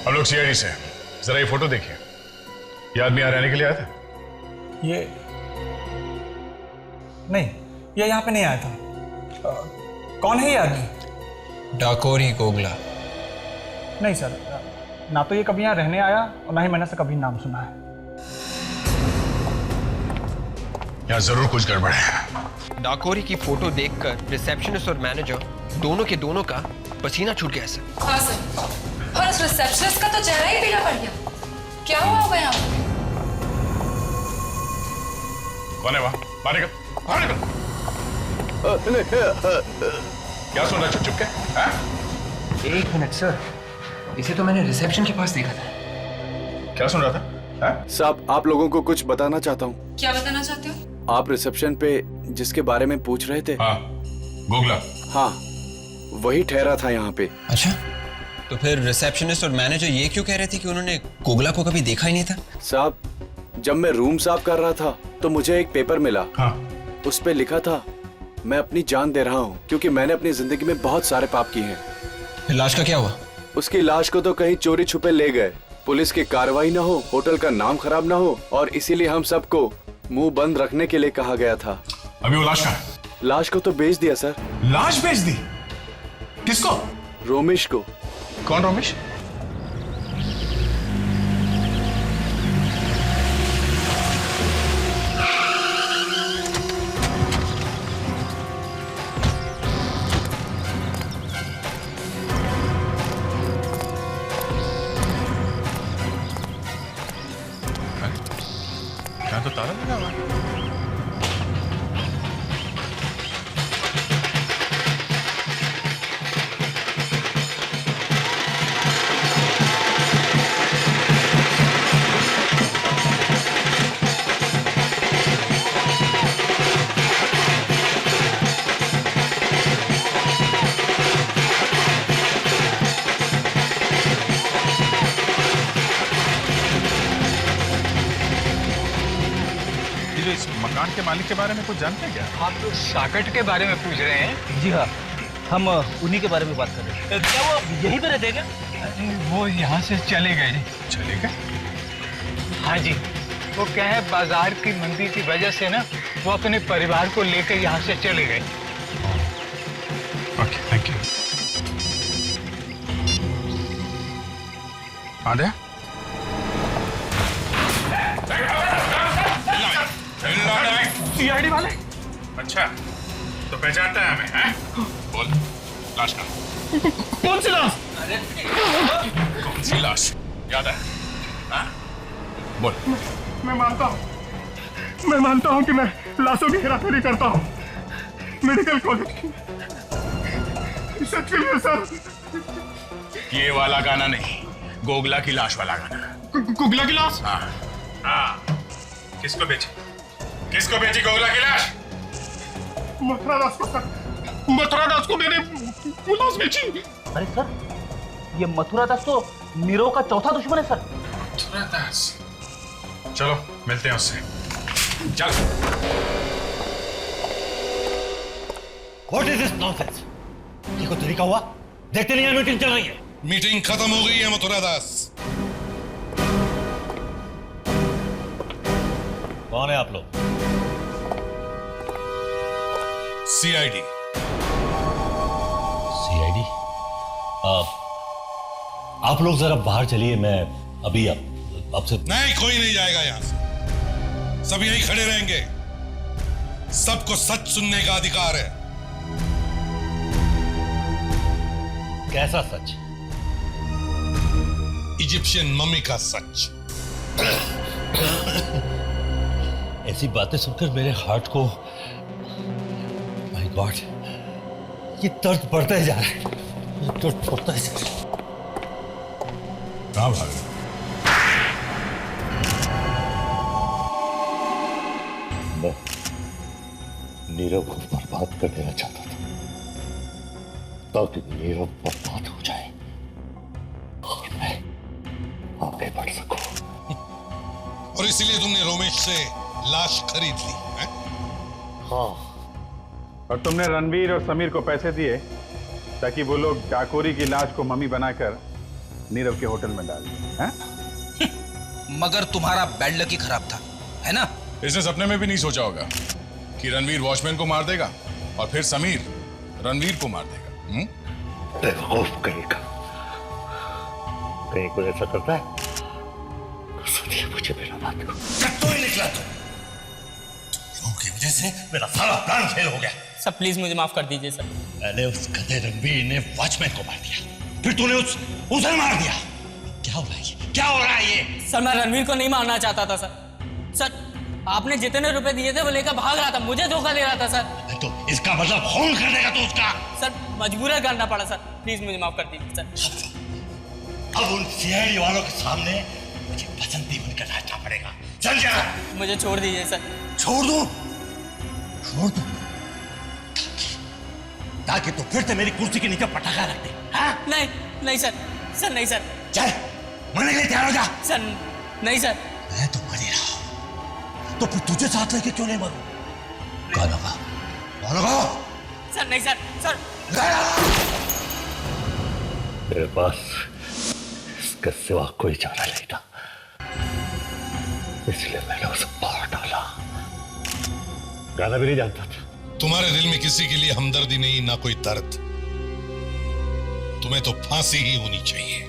हम लोग सीआईडी से हैं। जरा ये फोटो देखिए। ये आदमी यहाँ रहने के लिए आया था? ये नहीं, ये यहाँ पे नहीं आया था। कौन है ये आदमी? डाकोरी गोगला। नहीं सर, ना तो ये कभी यहाँ रहने आया और ना ही मैंने से कभी नाम सुना है। यहाँ जरूर कुछ गड़बड़ है। डाकोरी की फोटो देखकर रिसेप्शनिस्ट और मैनेजर दोनों के दोनों का पसीना छूट गया सर। हाँ सर, और उस रिसेप्शनिस्ट का तो चेहरा ही पीला पड़ गया। क्या हुआ होगा यहाँ? कौन है वहाँ? बाहर निकल, बाहर निकल। क्या सुन रहा है चुप-चुप के? हाँ? एक मिनट सर, इसे तो मैंने रिसेप्शन के पास देखा था। क्या सुन रहा था? साहब, आप लोगों को कुछ बताना चाहता हूँ। क्या बताना चाहते हो? आप रिसेप्शन पे जिसके बारे में पूछ रहे थे? हाँ, गोगला। हाँ, वही ठहरा था यहाँ पे। अच्छा, तो फिर रिसेप्शनिस्ट और मैनेजर ये क्यों कह रहे थे कि उन्होंने गोगला को कभी देखा ही नहीं था? साहब, जब मैं रूम साफ कर रहा था तो मुझे एक पेपर मिला। हाँ। उस पे लिखा था, मैं अपनी जान दे रहा हूँ क्योंकि मैंने अपनी जिंदगी में बहुत सारे पाप किए हैं। फिर लाश का क्या हुआ? उसकी लाश को तो कहीं चोरी छुपे ले गए। पुलिस की कार्रवाई ना हो, होटल का नाम खराब ना हो, और इसीलिए हम सबको मुंह बंद रखने के लिए कहा गया था। अभी वो लाश कहाँ है? लाश को तो बेच दिया सर। लाश बेच दी? किसको? रोमेश को। कौन रोमेश? यहाँ तो ताला लगा हुआ है। इस मकान के मालिक के बारे में कुछ जानते हैं क्या? आप तो साकेत के बारे में पूछ रहे हैं? जी हाँ, हम उन्हीं के बारे में बात कर रहे हैं। क्या वो यहीं पे रहते हैं क्या? वो यहाँ से चले गए जी। चले गए? हाँ जी, वो क्या है, बाजार की मंदी की वजह से ना वो अपने परिवार को लेकर यहाँ से चले गए। Okay, thank you. आदे? सीआईडी वाले? अच्छा, तो पहचानता है हमें, हैं? बोल, लाश कहाँ? कौन सी लाश? कौन सी लाश? याद है? हाँ? बोल। मैं मानता हूँ कि मैं लाशों की हेराफेरी करता हूँ मेडिकल कॉलेज की। सच कहिए सर। ये वाला गाना नहीं, गोगला की लाश वाला गाना। गोगला की लाश? हाँ हाँ। किसको बेची गोगला की लाश? मथुरा दास को मैंने वो लाश बेची। अरे सर, ये मथुरा दास तो नीरव का चौथा दुश्मन है सर। मथुरा दास? चलो मिलते हैं उससे। चल। What is this nonsense? ये कोई तरीका हुआ? देखते नहीं है मीटिंग चल रही है। मीटिंग खत्म हो गई है मथुरा दास। कौन है आप लोग? सीआईडी। सीआईडी? आप लोग जरा बाहर चलिए, मैं अभी आपसे। नहीं, कोई नहीं जाएगा यहां से। सब यहीं खड़े रहेंगे। सबको सच सुनने का अधिकार है। कैसा सच? इजिप्शियन मम्मी का सच। ऐसी बातें सुनकर मेरे हार्ट को, माय गॉड, ये दर्द बढ़ता जा रहा है। दर्द बढ़ता जा रहा है। कहां भाग? मैं नीरव को बर्बाद कर देना चाहता था ताकि नीरव बर्बाद हो जाए और मैं आगे बढ़ सकूं। और इसीलिए तुमने रोमेश से लाश खरीद ली है? हाँ। और तुमने रणवीर और समीर को पैसे दिए ताकि वो लोग डाकोरी की लाश को मम्मी बनाकर नीरव के होटल में डाल दें, मगर तुम्हारा बैड लक ही खराब था, है ना? इसने सपने में भी नहीं सोचा होगा कि रणवीर वॉचमैन को मार देगा और फिर समीर रणवीर को मार देगा। बेवकूफ कहेगा। कहीं कोई ऐसा करता है तो सोचिए मुझे मेरा बात को। तो ही निकला तुम की वजह से मेरा सारा प्लान फेल हो गया। सर प्लीज मुझे माफ कर दीजिए सर। पहले उस गधे रणवीर ने वॉचमैन को मार दिया, फिर तूने उसे मार दिया। क्या हो रहा है ये? क्या हो रहा है ये? सर मैं रणवीर को नहीं मारना चाहता था सर। सर आपने जितने रुपए दिए थे वो लेकर भाग रहा था, मुझे धोखा दे रहा था सर। तो इसका मतलब खून कर देगा तो उसका? सर मजबूरन करना पड़ा सर, प्लीज मुझे माफ कर दीजिए सर। अब उन सीआईडी वालों के सामने मुझे बसंती बनकर नाचना पड़ेगा, समझा? मुझे छोड़ दीजिए सर। छोड़ दूं? छोड़ दूं ताकि तू फिर से मेरी कुर्सी के नीचे पटाखा रख दे। हाँ? नहीं नहीं सर, सर नहीं सर। चल मरने के लिए तैयार हो जा। सर नहीं सर। मैं तो मर ही रहा हूं, तो फिर तुझे साथ लेके क्यों नहीं मरूं? कौन होगा? सर नहीं सर। सर मेरे पास इसके सिवा कोई चारा नहीं था, इसलिए मैंने उसे मार डाला। गाना भी नहीं जानता था। तुम्हारे दिल में किसी के लिए हमदर्दी नहीं, ना कोई दर्द। तुम्हें तो फांसी ही होनी चाहिए।